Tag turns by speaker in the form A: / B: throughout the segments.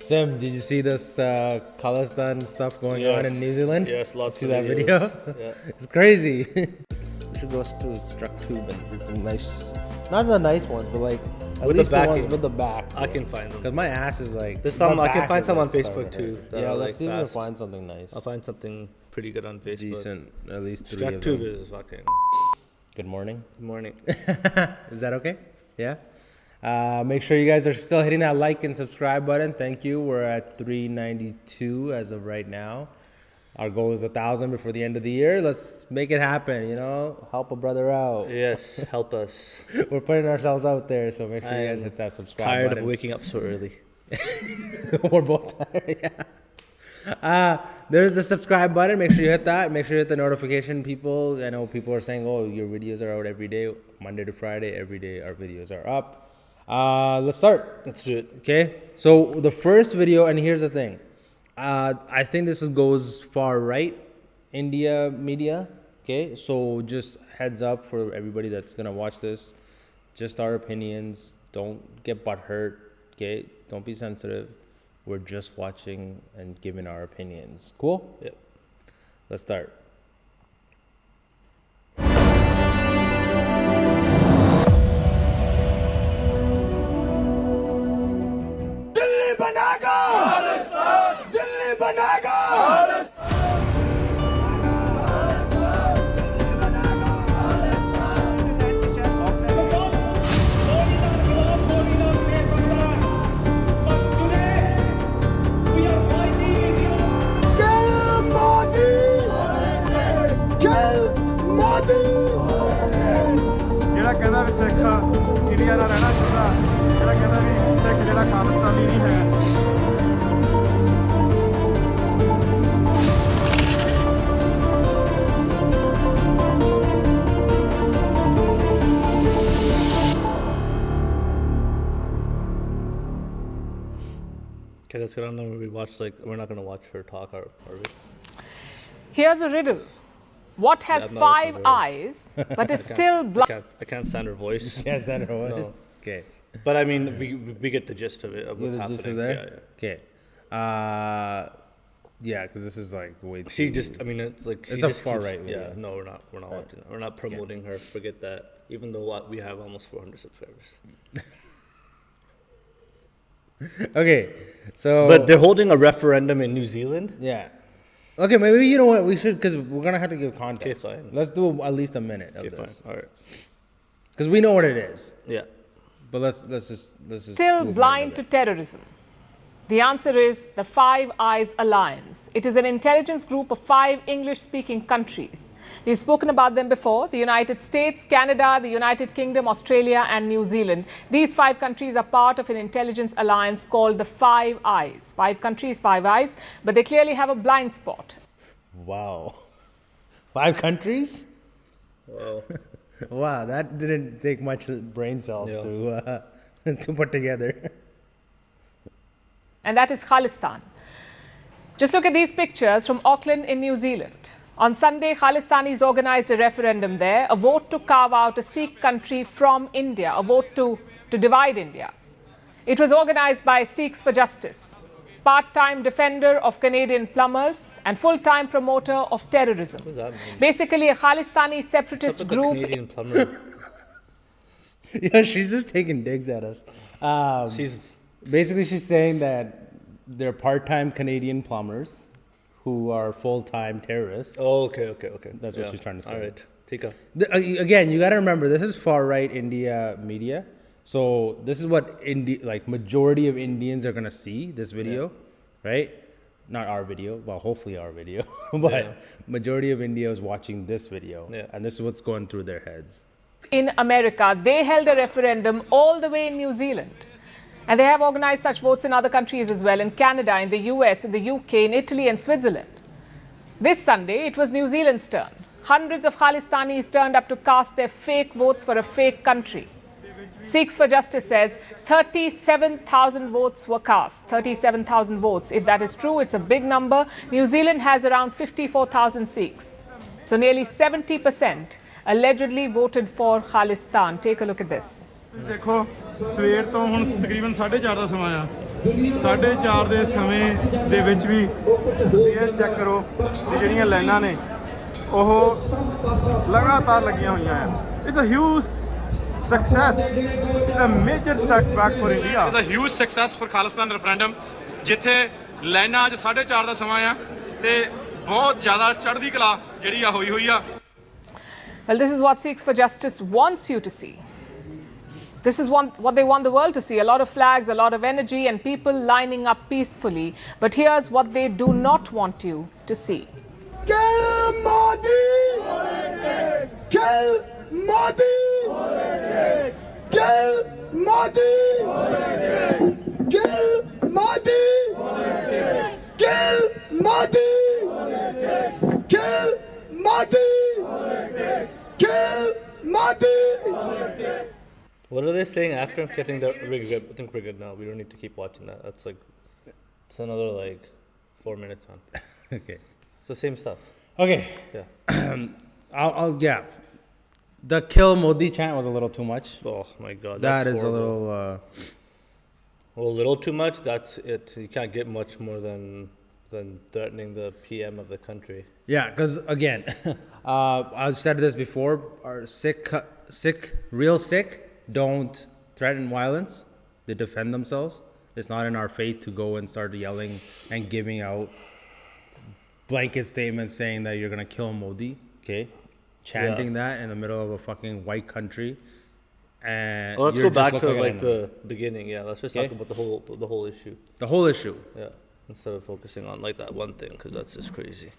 A: Sim, did you see this Khalistan stuff going on in New Zealand?
B: Yes, lots
A: see
B: of
A: that
B: videos.
A: video?
B: Yeah.
A: It's crazy. We should go to Struck Tube and get some nice, not the nice ones, but like at
B: With
A: least
B: the
A: the ones
B: backing.
A: with the back.
B: I can find them.
A: Because my ass is like.
B: There's
A: my
B: some I can
A: back
B: find
A: is,
B: some
A: like,
B: on Facebook
A: starting to
B: too.
A: hurt.
B: that
A: Yeah,
B: are,
A: let's
B: like,
A: see if we can
B: fast.
A: find something nice.
B: I'll find something pretty good on Facebook.
A: Decent, at least 3
B: Struck
A: of
B: Tube
A: them.
B: is fucking.
A: Good morning.
B: Good morning.
A: Is that okay? Yeah. Make sure you guys are still hitting that like and subscribe button. Thank you. We're at 392 as of right now. Our goal is 1,000 before the end of the year. Let's make it happen. You know, help a brother out.
B: Yes, help us.
A: We're putting ourselves out there, so make sure you guys hit that subscribe
B: Tired
A: button.
B: of waking up so early.
A: We're both tired. Yeah. There's the subscribe button. Make sure you hit that. Make sure you hit the notification, people. I know people are saying, "Oh, your videos are out every day, Monday to Friday. Every day our videos are up." Let's start.
B: Let's do it.
A: Okay. So the first video, and here's the thing. I think this goes far right, India media. Okay. So just heads up for everybody that's gonna watch this. Just our opinions. Don't get butthurt. Okay. Don't be sensitive. We're just watching and giving our opinions. Cool?
B: Yep.
A: Let's start.
C: Delhi बनेगा दिल्ली बनेगा
D: ਜਿਹੜਾ ਕਹਿੰਦਾ ਵੀ ਸਿੱਖ India ਦਾ ਰਹਿਣਾ ਚਾਹੁੰਦਾ ਜਿਹੜਾ ਕਹਿੰਦਾ ਵੀ ਸਿੱਖ ਜਿਹੜਾ ਖਾਲਿਸਤਾਨੀ ਨਹੀਂ ਹੈ
B: Okay, that's good. I don't know. We watch we're not gonna watch her talk, are we?
E: Here's a riddle. What has
B: Yeah, I'm not
E: five
B: listening to her.
E: eyes but is still blind?
B: I can't stand her voice.
A: Yes, that was.
B: No.
A: Okay.
B: But I mean, we get the gist of it, of what's
A: The
B: happening.
A: gist of there?
B: Yeah, yeah.
A: Okay. Yeah, because this is like way too.
B: She just, I mean, it's like she
A: It's a
B: just
A: far
B: keeps-
A: right
B: Yeah,
A: video.
B: no, we're not watching that. We're not promoting her. Forget that. Even though we have almost 400 subscribers.
A: Okay, so.
B: But they're holding a referendum in New Zealand.
A: Yeah. Okay, maybe you know what we should, because we're gonna have to give context.
B: Okay, fine.
A: Let's do at least a minute of
B: Okay, fine.
A: this,
B: All right.
A: because we know what it is.
B: Yeah.
A: But let's just
E: Still
A: do a
E: blind
A: minute
E: to
A: of it.
E: terrorism? The answer is the Five Eyes Alliance. It is an intelligence group of 5 English-speaking countries. We've spoken about them before: the United States, Canada, the United Kingdom, Australia, and New Zealand. These 5 countries are part of an intelligence alliance called the Five Eyes. 5 countries, 5 eyes, but they clearly have a blind spot.
A: Wow. 5 countries?
B: Well,
A: Wow, that didn't take much brain cells
B: Yeah.
A: to put together.
E: And that is Khalistan. Just look at these pictures from Auckland in New Zealand. On Sunday, Khalistanis organized a referendum there, a vote to carve out a Sikh country from India, a vote to divide India. It was organized by Sikhs for Justice, part-time defender of Canadian plumbers and full-time promoter of terrorism.
B: what does that mean?
E: Basically, a Khalistani separatist
B: What's up with the
E: group.
B: Canadian plumber?
A: Yeah, she's just taking digs at us.
B: She's
A: Basically, she's saying that they're part-time Canadian plumbers who are full-time terrorists.
B: Oh, okay.
A: That's what she's trying to say.
B: All right, take a.
A: Again, you got to remember, this is far-right India media. So this is what majority of Indians are going to see this video, right? Not our video. Well, hopefully our video. But
B: Yeah.
A: majority of India is watching this video.
B: Yeah.
A: And this is what's going through their heads.
E: In America, they held a referendum all the way in New Zealand. And they have organized such votes in other countries as well, in Canada, in the US, in the UK, in Italy and Switzerland. This Sunday, it was New Zealand's turn. Hundreds of Khalistanis turned up to cast their fake votes for a fake country. Sikhs for Justice says 37,000 votes were cast. 37,000 votes. If that is true, it's a big number. New Zealand has around 54,000 Sikhs. So nearly 70% allegedly voted for Khalistan. Take a look at this.
D: ਦੇਖੋ ਸਵੇਰ ਤੋਂ ਹੁਣ ਤਕਰੀਬਨ 4:30 ਦਾ ਸਮਾਂ ਆ 4:30 ਦੇ ਸਮੇਂ ਦੇ ਵਿੱਚ ਵੀ ਤੁਸੀਂ ਇਹ ਚੈੱਕ ਕਰੋ ਕਿ ਜਿਹੜੀਆਂ ਲਾਈਨਾਂ ਨੇ ਉਹ ਲਗਾਤਾਰ ਲੱਗੀਆਂ ਹੋਈਆਂ ਆ। It's a huge success. It's a major setback for India.
F: It's a huge success for Khalistan referendum. ਜਿੱਥੇ ਲਾਈਨਾਂ ਅੱਜ 4:30 ਦਾ ਸਮਾਂ ਆ ਤੇ ਬਹੁਤ ਜ਼ਿਆਦਾ ਚੜ੍ਹਦੀ ਕਲਾ ਜਿਹੜੀ ਆ ਹੋਈ ਆ।
E: Well, this is what Seeks for Justice wants you to see. This is what they want the world to see. A lot of flags, a lot of energy, and people lining up peacefully. But here's what they do not want you to see.
C: Kill Modi! Kill Modi! Kill Modi! Kill Modi! Kill Modi! Kill Modi! Kill Modi!
B: What are they saying after? I think we're good now. We don't need to keep watching that. That's like, it's another like 4 minutes on.
A: Okay.
B: It's the same stuff.
A: Okay.
B: Yeah.
A: Yeah. The kill Modi chant was a little too much.
B: Oh my God.
A: That
B: that's
A: is
B: horrible.
A: a little.
B: A little too much. That's it. You can't get much more than threatening the PM of the country.
A: Yeah, because again, I've said this before. Our real sick don't threaten violence. They defend themselves. It's not in our faith to go and start yelling and giving out blanket statements saying that you're gonna kill Modi. Okay, chanting that in the middle of a fucking white country. And
B: Well, let's
A: you're
B: go
A: just
B: back to
A: looking at
B: like
A: enemy.
B: the beginning. Yeah, let's just
A: Okay.
B: talk about the whole issue.
A: The whole issue.
B: Yeah, instead of focusing on like that one thing, because that's just crazy.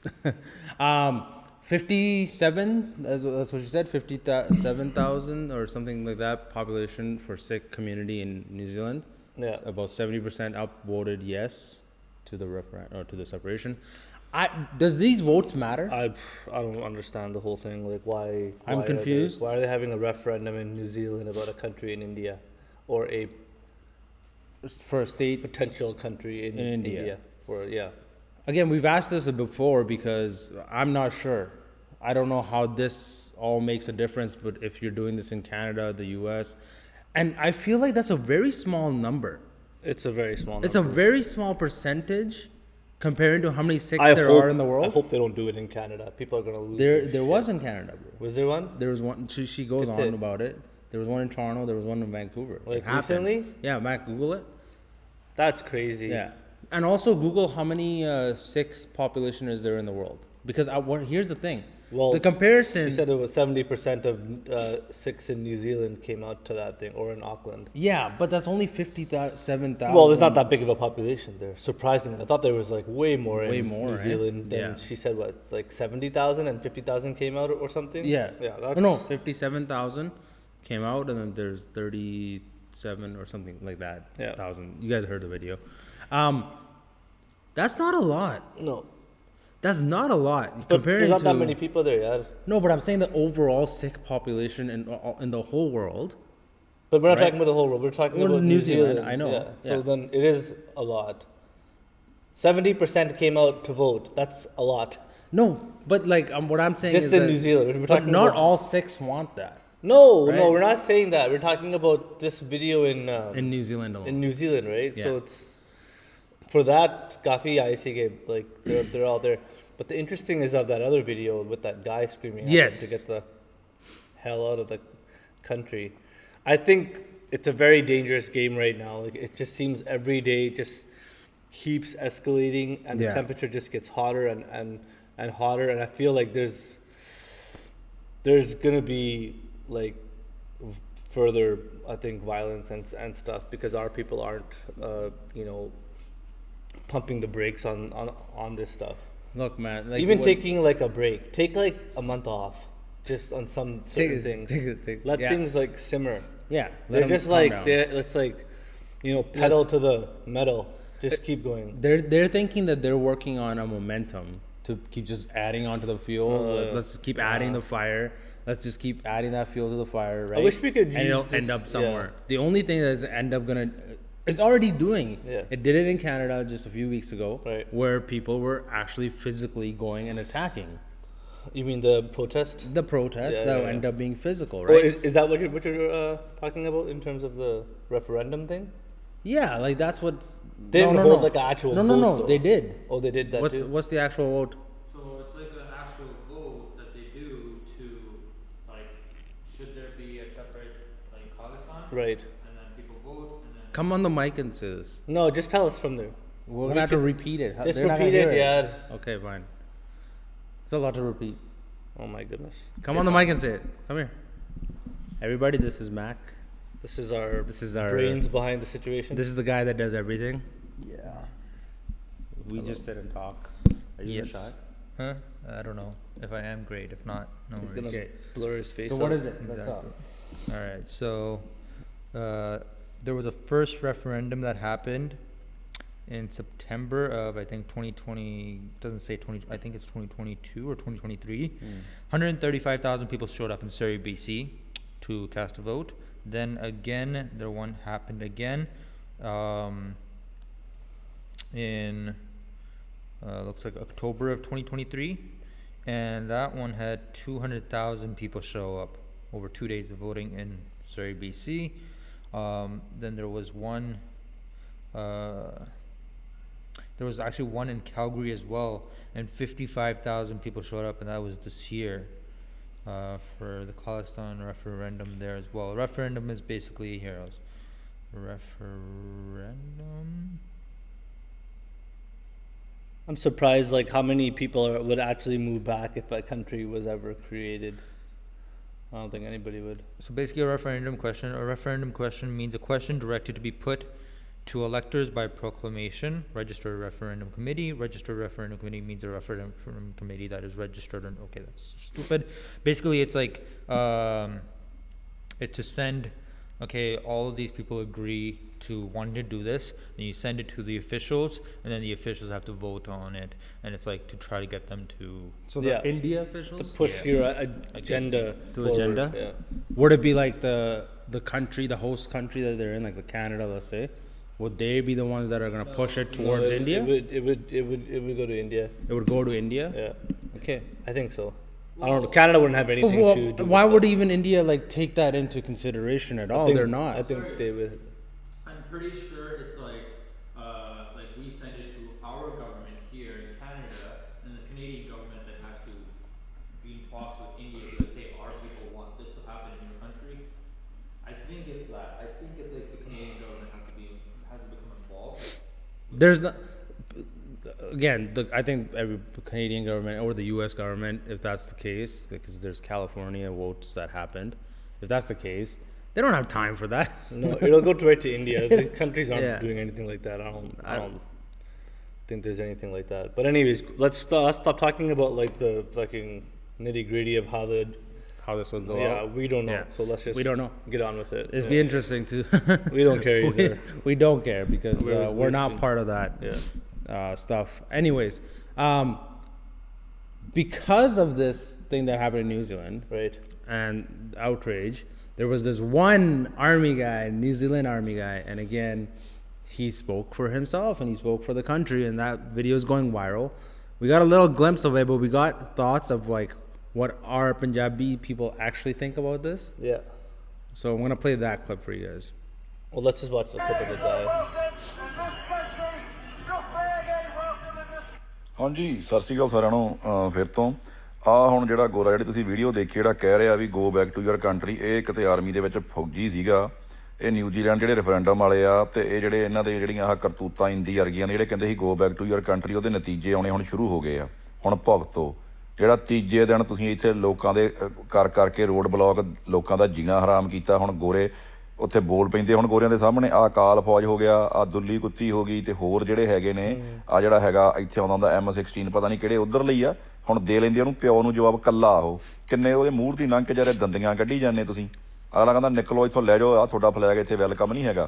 A: 57, that's what she said, 57,000 or something like that population for Sikh community in New Zealand.
B: Yeah.
A: About 70% upvoted yes to the referendum or to the separation. Does these votes matter?
B: I don't understand the whole thing. Like why?
A: I'm confused.
B: Why are they having a referendum in New Zealand about a country in India, or a
A: For a state
B: potential country in
A: India.
B: Or yeah.
A: Again, we've asked this before because I'm not sure. I don't know how this all makes a difference, but if you're doing this in Canada, the US, and I feel like that's a very small number.
B: It's a very small number.
A: It's a very small percentage comparing to how many Sikhs there are in the world.
B: I hope they don't do it in Canada. People are going to lose their
A: There was in Canada, bro.
B: Was there one?
A: There was one. She goes
B: Good
A: on
B: tip.
A: about it. There was one in Toronto. There was one in Vancouver.
B: Like
A: It happened.
B: recently?
A: Yeah, Mac, Google it.
B: That's crazy.
A: Yeah, and also Google how many Sikh population is there in the world. Because here's the thing.
B: Well,
A: the comparison.
B: She said it was 70% of Sikhs in New Zealand came out to that thing, or in Auckland.
A: Yeah, but that's only 57,000.
B: Well, there's not that big of a population there. Surprisingly, I thought there was like way more in
A: more,
B: New
A: right?
B: Zealand than
A: Yeah.
B: she said. What, like 70,000 and 50,000 came out or something?
A: Yeah.
B: Yeah.
A: Oh, no, 57,000 came out, and then there's 37 or something like that.
B: Yeah.
A: Thousand. You guys heard the video. That's not a lot.
B: No.
A: That's not a lot.
B: But there's not that many people there, yeah.
A: No, but I'm saying the overall Sikh population in the whole world.
B: But we're not
A: Right.
B: talking about the whole world. We're talking
A: Well,
B: about
A: New
B: New
A: Zealand,
B: Zealand.
A: I know,
B: Yeah.
A: yeah.
B: So then it is a lot. 70% came out to vote. That's a lot.
A: No, but like what I'm saying
B: Just
A: is
B: in
A: that,
B: New Zealand. We're
A: but
B: talking
A: not
B: about,
A: all Sikhs want that
B: No,
A: right?
B: no, we're not saying that. We're talking about this video in
A: in New Zealand alone.
B: in New Zealand, right?
A: Yeah.
B: So it's for that Kafi IC game, like they're all there. But the interesting is of that other video with that guy screaming at
A: Yes.
B: him to get the hell out of the country. I think it's a very dangerous game right now. Like it just seems every day just keeps escalating, and
A: Yeah.
B: the temperature just gets hotter and hotter. And I feel like there's gonna be like further, I think, violence and stuff because our people aren't, pumping the brakes on this stuff.
A: Look, man. Like
B: Even
A: what-
B: taking like a break, take like a month off, just on some certain things. Let
A: yeah.
B: things like simmer.
A: Yeah, let
B: They're
A: 'em
B: just
A: calm
B: like
A: down.
B: let's like, pedal to the metal. Just keep going.
A: They're thinking that they're working on a momentum to keep just adding onto the fuel. Let's just keep adding the fire. Let's just keep adding that fuel to the fire, right?
B: wish we could
A: and
B: use
A: it'll
B: this-
A: end up somewhere.
B: yeah.
A: The only thing that's end up gonna, it's already doing.
B: Yeah.
A: It did it in Canada just a few weeks ago,
B: Right.
A: where people were actually physically going and attacking.
B: You mean the protest?
A: The protest
B: Yeah,
A: that
B: yeah,
A: will end
B: yeah.
A: up being physical,
B: Or
A: right?
B: is that what you're talking about in terms of the referendum thing?
A: Yeah, like that's what's.
B: They didn't hold like an actual
A: No,
B: vote,
A: no,
B: though.
A: they did.
B: Oh, they did that too?
A: What's the actual vote?
G: So it's like an actual vote that they do to, like, should there be a separate, like, Khalistan?
B: Right.
G: And then people vote, and then...
A: Come on the mic and say this.
B: No, just tell us from there.
A: We're gonna have to repeat it.
B: Just
A: They're not gonna
B: repeat it,
A: hear
B: yeah.
A: Okay, fine. It's a lot to repeat.
B: Oh my goodness.
A: Come on the mic and say it. Come here. Everybody, this is Mac.
B: This is our
A: brains
B: behind the situation.
A: This is the guy that does everything.
H: Yeah.
A: We just sit and talk. Are you
H: Yes.
A: shy?
H: Huh? I don't know. If I am, great. If not, no
B: He's
H: worries.
B: gonna blur his face.
A: So what
B: out.
A: is it? What's up?
H: All right. So there was a first referendum that happened in September of, I think, 2020. Doesn't say 20. I think it's 2022 or 2023. 135,000 people showed up in Surrey, BC, to cast a vote. Then again, one happened again in looks like October of 2023, and that one had 200,000 people show up over 2 days of voting in Surrey, BC. Then there was one. There was actually one in Calgary as well, and 55,000 people showed up, and that was this year. For the Khalistan referendum there as well. Referendum is basically referendum.
B: I'm surprised, like, how many people would actually move back if a country was ever created. I don't think anybody would.
H: So basically, a referendum question. A referendum question means a question directed to be put to electors by proclamation. Registered referendum committee. Registered referendum committee means a referendum committee that is registered. And okay, that's stupid. Basically, it's like it's to send. Okay, all of these people agree to wanting to do this, and you send it to the officials, and then the officials have to vote on it, and it's like to try to get them to.
A: So
B: Yeah.
A: the India officials
B: To push your agenda forward.
A: agenda?
B: Yeah.
A: Would it be like the country, the host country that they're in, like the Canada, let's say? Would they be the ones that are gonna push it towards
B: No,
A: India?
B: It would go to India.
A: It would go to India.
B: Yeah,
A: Okay.
B: I think so. I don't know. Canada wouldn't have anything
A: Well,
B: to do.
A: why
B: with
A: would
B: that.
A: even India like take that into consideration at all?
B: I think-
A: They're not.
B: I think they would.
G: I'm pretty sure it's like we send it to our government here in Canada, and the Canadian government that has to be in talks with India, be like, hey, our people want this to happen in your country. I think it's that. I think it's like the Canadian government has to become involved.
A: There's not. Again, I think every Canadian government or the U.S. government, if that's the case, because there's California votes that happened, if that's the case, they don't have time for that.
B: No, it'll go right to India. These countries aren't
A: Yeah.
B: doing anything like that. I don't think there's anything like that. But anyways, let's stop talking about like the fucking nitty gritty of how
A: this would go
B: yeah,
A: out.
B: we don't know.
A: Yeah.
B: So let's just
A: We don't know.
B: get on with it.
A: It'd
B: Yeah.
A: be interesting to.
B: We don't care either.
A: we don't care because we're
B: we're
A: not
B: still-
A: part of that
B: Yeah.
A: stuff. Anyways, because of this thing that happened in New Zealand
B: Right.
A: and outrage, there was this one army guy, New Zealand army guy, and again, he spoke for himself and he spoke for the country, and that video is going viral. We got a little glimpse of it, but we got thoughts of like what our Punjabi people actually think about this.
B: Yeah.
A: So I'm gonna play that clip for you guys.
B: Well, let's just watch the clip of the guy.
I: ਹਾਂਜੀ ਸਤਿ ਸ਼੍ਰੀ ਅਕਾਲ ਸਾਰਿਆਂ ਨੂੰ ਫਿਰ ਤੋਂ ਹੁਣ ਜਿਹੜਾ ਗੋਰਾ ਜਿਹੜੀ ਤੁਸੀਂ ਵੀਡੀਓ ਦੇਖੀ ਜਿਹੜਾ ਕਹਿ ਰਿਹਾ ਵੀ go back to your country, ਇਹ ਕਿਤੇ ਆਰਮੀ ਦੇ ਵਿੱਚ ਫੌਜੀ ਸੀਗਾ। ਇਹ ਨਿਊਜ਼ੀਲੈਂਡ ਜਿਹੜੇ ਰੈਫਰੈਂਡਮ ਵਾਲੇ ਆ ਤੇ ਇਹ ਜਿਹੜੇ ਇਹਨਾਂ ਦੇ ਜਿਹੜੀਆਂ ਆਹ ਕਰਤੂਤਾਂ ਇੰਦੀ ਵਰਗੀਆਂ ਦੇ ਜਿਹੜੇ ਕਹਿੰਦੇ ਸੀ go back to your country, ਉਹਦੇ ਨਤੀਜੇ ਆਉਣੇ ਹੁਣ ਸ਼ੁਰੂ ਹੋ ਗਏ ਆ। ਹੁਣ ਭੁਗਤੋ ਜਿਹੜਾ ਤੀਜੇ ਦਿਨ ਤੁਸੀਂ ਇੱਥੇ ਲੋਕਾਂ ਦੇ ਕਰਕੇ ਰੋਡ ਬਲੌਕ ਲੋਕਾਂ ਦਾ ਜੀਣਾ ਹਰਾਮ ਕੀਤਾ। ਹੁਣ ਗੋਰੇ ਉੱਥੇ ਬੋਲ ਪੈਂਦੇ ਹੁਣ ਗੋਰਿਆਂ ਦੇ ਸਾਹਮਣੇ। ਆ ਅਕਾਲ ਫੌਜ ਹੋ ਗਿਆ, ਆ ਦੁੱਲੀ ਕੁੱਤੀ ਹੋ ਗਈ, ਤੇ ਹੋਰ ਜਿਹੜੇ ਹੈਗੇ ਨੇ ਆ ਜਿਹੜਾ ਹੈਗਾ ਇੱਥੇ ਆਉਂਦਾ ਹੁੰਦਾ M16 ਪਤਾ ਨਹੀਂ ਕਿਹੜੇ ਉਧਰ ਲਈ ਆ। ਹੁਣ ਦੇ ਲੈਂਦੇ ਉਹਨੂੰ ਪਿਓ ਨੂੰ ਜਵਾਬ ਕੱਲਾ ਉਹ ਕਿੰਨੇ ਉਹਦੇ ਮੂੰਹ ਦੀ ਲੰਘ ਕੇ ਜਿਹੜੇ ਦੰਦੀਆਂ ਕੱਢੀ ਜਾਂਦੇ ਤੁਸੀਂ। ਅਗਲਾ ਕਹਿੰਦਾ ਨਿਕਲੋ ਇੱਥੋਂ ਲੈ ਜਾਓ, ਆ ਤੁਹਾਡਾ ਫਲੈਗ ਇੱਥੇ ਵੈਲਕਮ ਨਹੀਂ ਹੈਗਾ।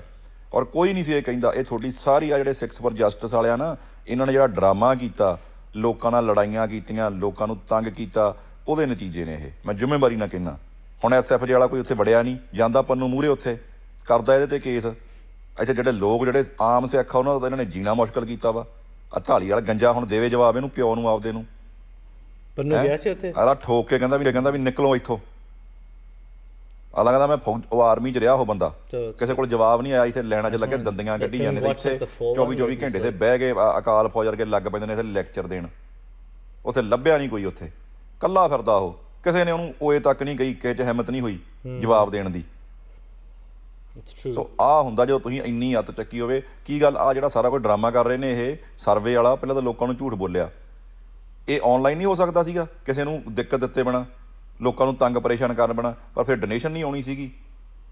I: ਔਰ ਕੋਈ ਨਹੀਂ ਸੀ ਇਹ ਕਹਿੰਦਾ। ਇਹ ਤੁਹਾਡੀ ਸਾਰੀ ਆ ਜਿਹੜੇ 6 ਫॉर ਜਸਟਿਸ ਵਾਲਿਆਂ ਨਾ, ਇਹਨਾਂ ਨੇ ਜਿਹੜਾ ਡਰਾਮਾ ਕੀਤਾ, ਲੋਕਾਂ ਨਾਲ ਲੜਾਈਆਂ ਕੀਤੀਆਂ, ਲੋਕਾਂ ਨੂੰ ਤੰਗ ਕੀਤਾ, ਉਹਦੇ ਨਤੀਜੇ ਨੇ ਇਹ। ਮੈਂ ਜ਼ਿੰਮੇਵਾਰੀ ਨਾਲ ਕਹਿੰਦਾ। ਹੁਣ SFJ ਵਾਲਾ ਕੋਈ ਉੱਥੇ ਵੜਿਆ ਨਹੀਂ ਜਾਂਦਾ ਪੰਨੂ ਮੂਹਰੇ ਉੱਥੇ ਕਰਦਾ ਇਹਦੇ 'ਤੇ ਕੇਸ। ਇੱਥੇ ਜਿਹੜੇ ਲੋਕ ਜਿਹੜੇ ਆਮ ਸਿੱਖ ਆ ਉਹਨਾਂ ਦਾ ਇਹਨਾਂ ਨੇ ਜੀਣਾ ਮੁਸ਼ਕਲ ਕੀਤਾ ਵਾ। ਆ ਢਾਲੀ ਵਾਲਾ ਗੰਜਾ ਹੁਣ ਦੇਵੇ ਜਵਾਬ ਇਹਨੂੰ ਪਿਓ ਨੂੰ ਆਪਦੇ ਨੂੰ।
B: ਪੰਨੂ ਗਿਆ ਸੀ ਉੱਥੇ।
I: ਆਲਾ ਠੋਕ ਕੇ ਕਹਿੰਦਾ ਵੀ ਨਿਕਲੋ ਇੱਥੋਂ। ਅਗਲਾ ਕਹਿੰਦਾ ਮੈਂ ਫੌਜ ਉਹ ਆਰਮੀ 'ਚ ਰਿਹਾ ਉਹ ਬੰਦਾ
B: ਚਲੋ,
I: ਕਿਸੇ ਕੋਲ ਜਵਾਬ ਨਹੀਂ ਆਇਆ ਇੱਥੇ ਲੈਣਾ 'ਚ ਲੱਗੇ ਦੰਦੀਆਂ ਕੱਢੀ ਜਾਂਦੇ ਤੇ ਇੱਥੇ 24 ਘੰਟੇ ਤੇ ਬਹਿ ਕੇ ਅਕਾਲ ਫੌਜ ਵਰਗੇ ਲੱਗ ਪੈਂਦੇ ਨੇ ਇੱਥੇ ਲੈਕਚਰ ਦੇਣ ਉੱਥੇ ਲੱਭਿਆ ਨਹੀਂ ਕੋਈ ਉੱਥੇ ਕੱਲਾ ਫਿਰਦਾ ਉਹ ਕਿਸੇ ਨੇ ਉਹਨੂੰ ਓਏ ਤੱਕ ਨਹੀਂ ਗਈ ਕਿਸੇ 'ਚ ਹਿੰਮਤ ਨਹੀਂ ਹੋਈ ਜਵਾਬ ਦੇਣ ਦੀ ਸੋ ਆਹ ਹੁੰਦਾ ਜਦੋਂ ਤੁਸੀਂ ਇੰਨੀ ਅੱਤ ਚੱਕੀ ਹੋਵੇ ਕੀ ਗੱਲ ਆ ਜਿਹੜਾ ਸਾਰਾ ਕੋਈ ਡਰਾਮਾ ਕਰ ਰਹੇ ਨੇ ਇਹ ਸਰਵੇ ਵਾਲਾ ਪਹਿਲਾਂ ਤਾਂ ਲੋਕਾਂ ਨੂੰ ਝੂਠ ਬੋਲਿਆ ਇਹ ਔਨਲਾਈਨ ਨਹੀਂ ਹੋ ਸਕਦਾ ਸੀਗਾ ਕਿਸੇ ਨੂੰ ਦਿੱਕਤ ਦਿੱਤੇ ਬਿਨਾਂ ਲੋਕਾਂ ਨੂੰ ਤੰਗ ਪਰੇਸ਼ਾਨ ਕਰਨ ਬਿਨਾਂ ਪਰ ਫਿਰ ਡੋਨੇਸ਼ਨ ਨਹੀਂ ਆਉਣੀ ਸੀਗੀ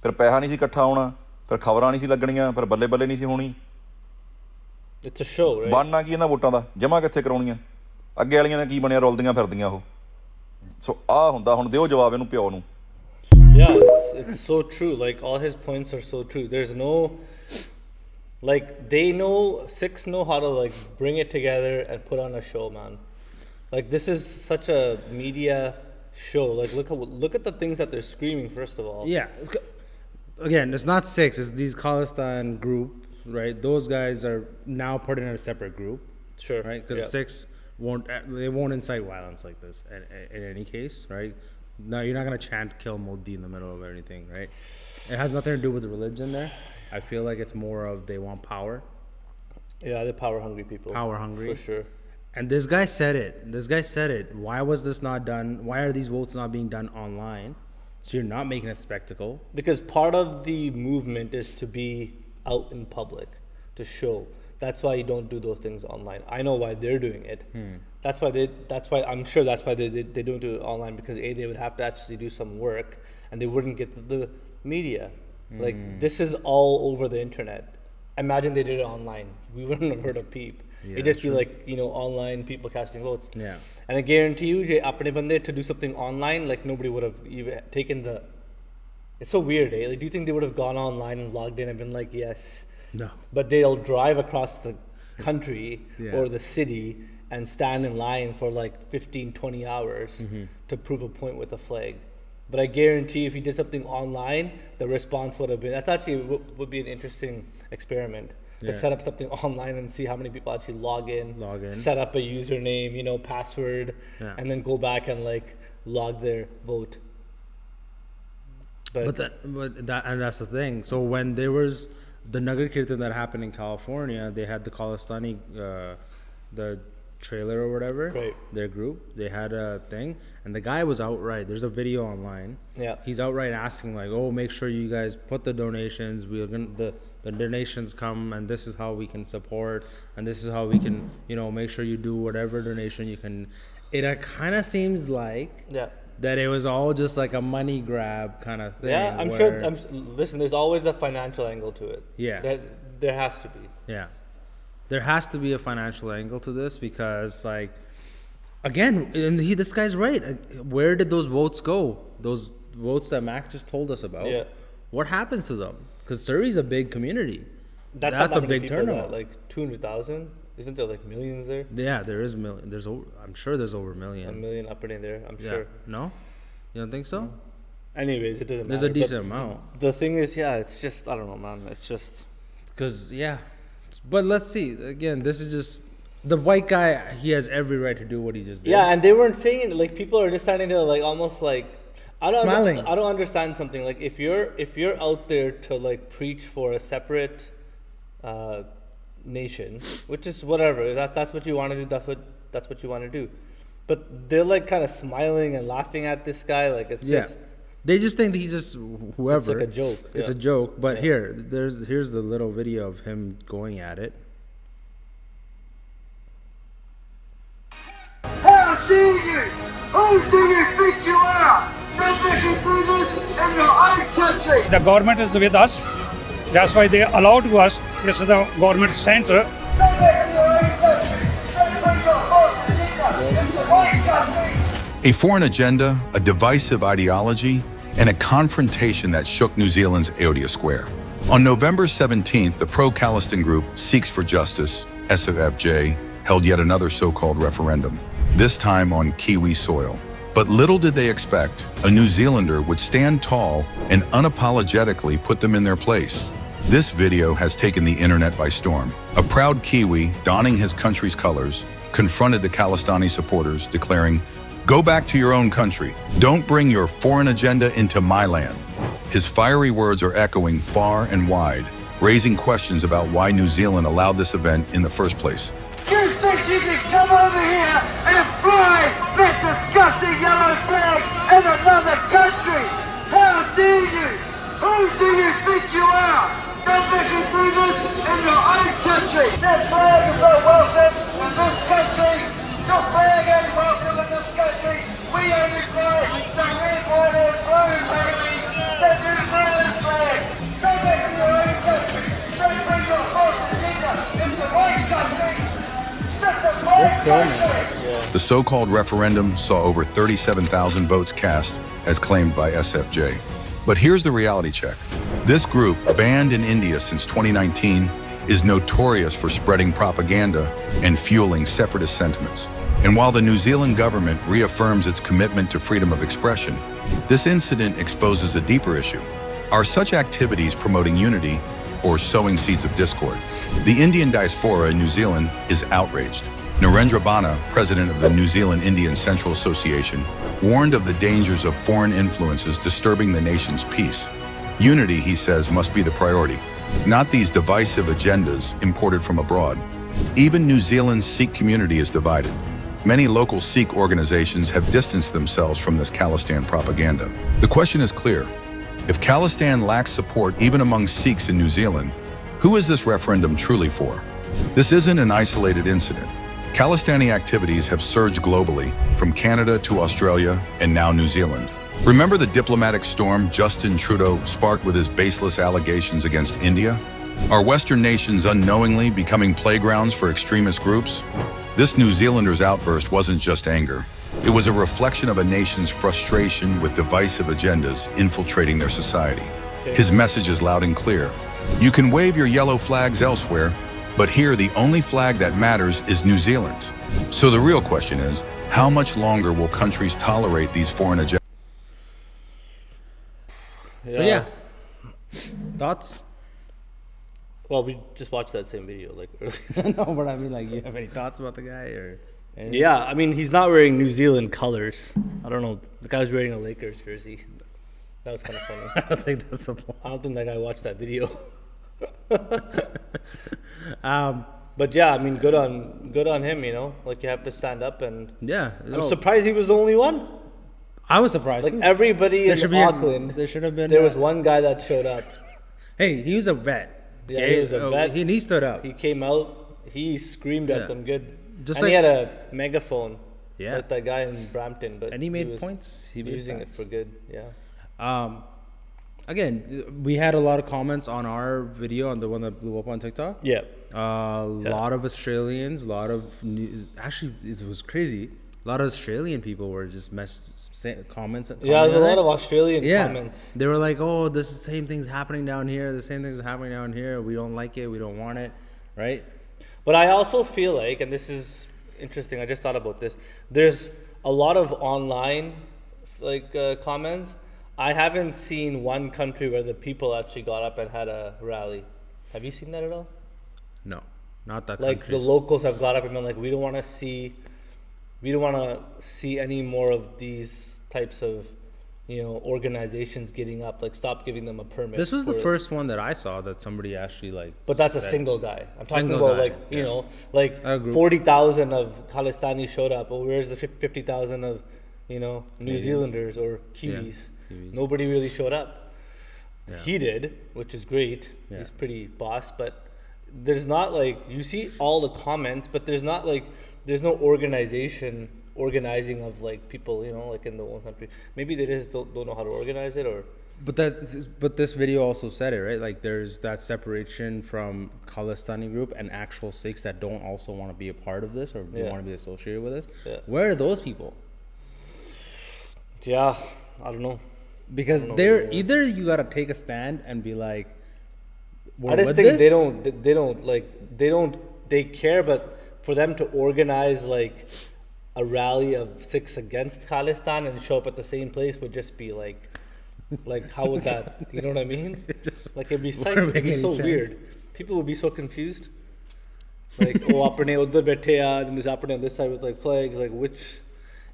I: ਫਿਰ ਪੈਸਾ ਨਹੀਂ ਸੀ ਇਕੱਠਾ ਆਉਣਾ ਫਿਰ ਖਬਰਾਂ ਨਹੀਂ ਸੀ ਲੱਗਣੀਆਂ ਫਿਰ ਬੱਲੇ ਬੱਲੇ ਨਹੀਂ ਸੀ ਹੋਣੀ
B: ਇਟਸ ਅ ਸ਼ੋਅ ਰਾਈਟ
I: ਬਣਨਾ ਕੀ ਇਹਨਾਂ ਵੋਟਾਂ ਦਾ ਜਮ੍ਹਾਂ ਕਿੱਥੇ ਕਰਾਉਣੀਆਂ ਅੱਗੇ ਵਾਲੀਆਂ ਦਾ ਕੀ ਬਣਿਆ ਰੁਲਦੀਆਂ ਫਿਰਦੀਆਂ ਉਹ ਸੋ ਆਹ ਹੁੰਦਾ ਹੁਣ ਦਿਓ ਜਵਾਬ ਇਹਨੂੰ ਪਿਓ ਨੂੰ
B: Yeah, it's so true. Like all his points are so true. There's no, like Sikhs know how to like bring it together and put on a show, man. Like this is such a media show. Like look at the things that they're screaming. First of all,
A: Yeah, again, it's not Sikhs. It's these Khalistan group, right? Those guys are now put in a separate group,
B: sure,
A: right? Because Sikhs won't incite violence like this in any case, right? No, you're not gonna chant "kill Modi" in the middle of anything, right? It has nothing to do with the religion there. I feel like it's more of they want power.
B: Yeah, they're power hungry people.
A: Power hungry,
B: for sure.
A: And this guy said it. Why was this not done? Why are these votes not being done online? So you're not making a spectacle.
B: Because part of the movement is to be out in public, to show. That's why you don't do those things online. I know why they're doing it. That's why I'm sure that's why they don't do it online, because they would have to actually do some work and they wouldn't get the media. Like this is all over the internet. Imagine they did it online. We wouldn't have heard a peep. It'd just be like, online people casting votes.
A: Yeah.
B: And I guarantee you, apne bande to do something online, like nobody would have even taken the. It's so weird, eh? Like, do you think they would have gone online and logged in and been like, yes?
A: No.
B: But they'll drive across the country or the city and stand in line for like 15-20 hours to prove a point with a flag. But I guarantee if you did something online, the response would have been, that's actually would be an interesting experiment. To set up something online and see how many people actually log in, set up a username, password, and then go back and like log their vote.
A: But that's the thing. So when there was the Nagar Kirtan that happened in California, they had the Khalistani, the trailer or whatever,
B: right.
A: Their group, they had a thing, and the guy was outright, there's a video online, he's outright asking like, oh, make sure you guys put the donations, we're gonna the donations come, and this is how we can support, and this is how we can make sure you do whatever donation you can. It kind of seems like that it was all just like a money grab kind of thing.
B: Yeah, I'm sure. Listen, there's always a financial angle to it.
A: Yeah.
B: There has to be.
A: Yeah. There has to be a financial angle to this because, like, again, and this guy's right. Where did those votes go? Those votes that Max just told us about?
B: Yeah.
A: What happens to them? Because Surrey's a big community.
B: That's
A: a big turnout.
B: Like 200,000? Isn't there like millions there?
A: Yeah, there is million. I'm sure there's over a million.
B: A million up in there, I'm sure.
A: No? You don't think so?
B: Anyways, it doesn't
A: There's
B: matter.
A: a decent amount.
B: The thing is, it's just, I don't know, man. It's just...
A: Because, But let's see. Again, this is just... The white guy, he has every right to do what he just did.
B: Yeah, and they weren't saying it. Like, people are just standing there like almost like...
A: Smiling.
B: I don't understand something. Like, if you're out there to like preach for a separate... nation, which is whatever, that's what you want to do, that's what you want to do, but they're like kind of smiling and laughing at this guy, like it's just
A: they just think he's just whoever.
B: It's like a joke.
A: It's a joke. But here's the little video of him going at it.
C: How see you? Who do you think you are? That they can do this in your own country.
J: The government is with us. That's why they allowed to us. This is the government center.
K: A foreign agenda, a divisive ideology, and a confrontation that shook New Zealand's Aotea Square. On November 17th, the pro-Khalistan group Seeks for Justice, SFJ, held yet another so-called referendum, this time on Kiwi soil. But little did they expect a New Zealander would stand tall and unapologetically put them in their place. This video has taken the internet by storm. A proud Kiwi, donning his country's colors, confronted the Khalistani supporters, declaring, "Go back to your own country. Don't bring your foreign agenda into my land." His fiery words are echoing far and wide, raising questions about why New Zealand allowed this event in the first place.
C: You think you can come over here and fly that disgusting yellow flag in another country? How dare you? Who do you think you are? Don't make you do this in your own country. That flag is not welcome in this country. Your flag ain't welcome in this country. We only fly the red, white and blue, baby. The New Zealand flag. Go back to your own country. Don't bring your false agenda into my country.
K: The so-called referendum saw over 37,000 votes cast, as claimed by SFJ. But here's the reality check. This group, banned in India since 2019, is notorious for spreading propaganda and fueling separatist sentiments. And while the New Zealand government reaffirms its commitment to freedom of expression, this incident exposes a deeper issue. Are such activities promoting unity or sowing seeds of discord? The Indian diaspora in New Zealand is outraged. Narendra Bana, president of the New Zealand Indian Central Association, warned of the dangers of foreign influences disturbing the nation's peace. Unity, he says, must be the priority, not these divisive agendas imported from abroad. Even New Zealand's Sikh community is divided. Many local Sikh organizations have distanced themselves from this Khalistan propaganda. The question is clear. If Khalistan lacks support even among Sikhs in New Zealand, who is this referendum truly for? This isn't an isolated incident. Khalistani activities have surged globally, from Canada to Australia and now New Zealand. Remember the diplomatic storm Justin Trudeau sparked with his baseless allegations against India? Are Western nations unknowingly becoming playgrounds for extremist groups? This New Zealander's outburst wasn't just anger. It was a reflection of a nation's frustration with divisive agendas infiltrating their society. His message is loud and clear. You can wave your yellow flags elsewhere, but here the only flag that matters is New Zealand's. So the real question is, how much longer will countries tolerate these foreign agendas?
A: So yeah, thoughts?
B: Well, we just watched that same video like earlier.
A: No, but I mean, like, you have any thoughts about the guy or? Anything?
B: Yeah, I mean, he's not wearing New Zealand colors. I don't know. The guy's wearing a Lakers jersey. That was kind of funny.
A: I don't think that's the point.
B: I don't think that guy watched that video. But yeah, I mean, good on him. You know, like you have to stand up and.
A: Yeah,
B: I'm surprised he was the only one.
A: I was surprised.
B: Like everybody in Auckland,
A: there should have been.
B: There was one guy that showed up.
A: Hey, he was a vet.
B: Yeah, he was a vet.
A: He stood up.
B: He came out. He screamed at them good.
A: Just
B: and
A: like,
B: he had a megaphone.
A: Yeah.
B: Like that guy in Brampton, but
A: and he made points. He made
B: using it for good. Yeah.
A: Again, we had a lot of comments on our video, on the one that blew up on TikTok.
B: Yeah.
A: A lot of Australians, a lot of actually, it was crazy. A lot of Australian people were just comments.
B: Yeah, there's a lot of Australian comments.
A: They were like, "Oh, this is the same thing's happening down here. The same thing's happening down here. We don't like it. We don't want it." Right?
B: But I also feel like, and this is interesting, I just thought about this. There's a lot of online comments. I haven't seen one country where the people actually got up and had a rally. Have you seen that at all?
A: No, not that.
B: Like the locals have got up and been like, we don't want to see any more of these types of, organizations getting up. Like, stop giving them a permit.
A: This was the first one that I saw that somebody actually
B: But that's a single guy. I'm talking about 40,000 of Khalistani showed up. Well, where's the 50,000 of New Zealanders or Kiwis? Nobody really showed up. Yeah. He did, which is great. Yeah. He's pretty boss, but there's not you see all the comments, but there's no organizing of people, in the one country. Maybe they just don't know how to organize it, or.
A: But this video also said it, right? Like, there's that separation from Khalistani group and actual Sikhs that don't also want to be a part of this or don't want to be associated with this. Yeah. Where are those people?
B: Yeah, I don't know.
A: Because they're either you gotta take a stand and be like,
B: I just think they care, but for them to organize a rally of Sikhs against Khalistan and show up at the same place would just be how would that, you know what I mean? It'd be so weird. People would be so confused. Apne udhar baithe and there's apne on this side with flags, which.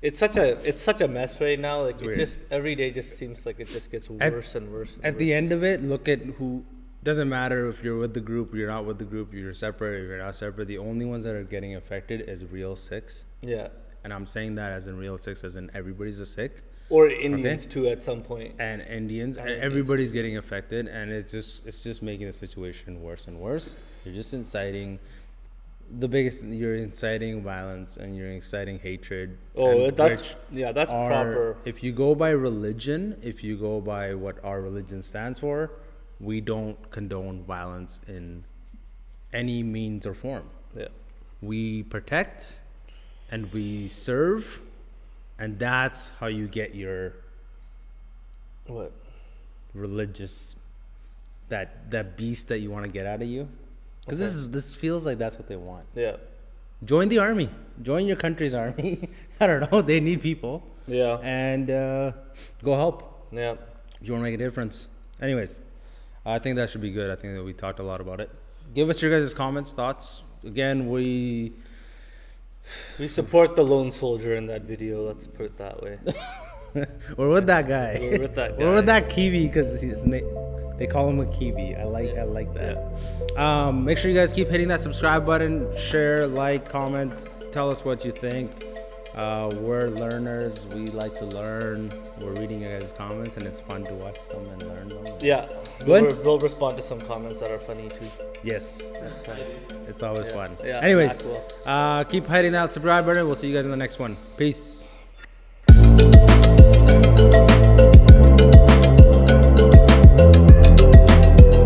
B: It's such a mess right now. Like it just every day just seems like it just gets worse and worse.
A: At the end of it, look at who. Doesn't matter if you're with the group, you're not with the group, you're separate, you're not separate. The only ones that are getting affected is real Sikhs.
B: Yeah.
A: And I'm saying that as in real Sikhs, as in everybody's a Sikh.
B: Or Indians too at some point.
A: And Indians, and everybody's getting affected, and it's just making the situation worse and worse. You're just inciting you're inciting violence and you're inciting hatred.
B: Oh, that's proper.
A: If you go by religion, if you go by what our religion stands for, we don't condone violence in any means or form.
B: Yeah.
A: We protect and we serve, and that's how you get your religious that beast that you want to get out of you. Because this feels like that's what they want.
B: Yeah.
A: Join the army. Join your country's army. I don't know. They need people.
B: Yeah.
A: And go help.
B: Yeah.
A: If you want to make a difference. Anyways, I think that should be good. I think that we talked a lot about it. Give us your guys' comments, thoughts. Again, we
B: support the lone soldier in that video. Let's put it that way.
A: We're with that guy.
B: We're with that guy.
A: We're with that Kiwi because they call him a Kiwi. I like that. Yeah. Make sure you guys keep hitting that subscribe button, share, like, comment, tell us what you think. We're learners. We like to learn. We're reading your guys' comments, and it's fun to watch them and learn them.
B: Yeah. We'll respond to some comments that are funny too.
A: Yes. That's fun. It's always fun.
B: Yeah,
A: anyways, keep hitting that subscribe button. We'll see you guys in the next one. Peace.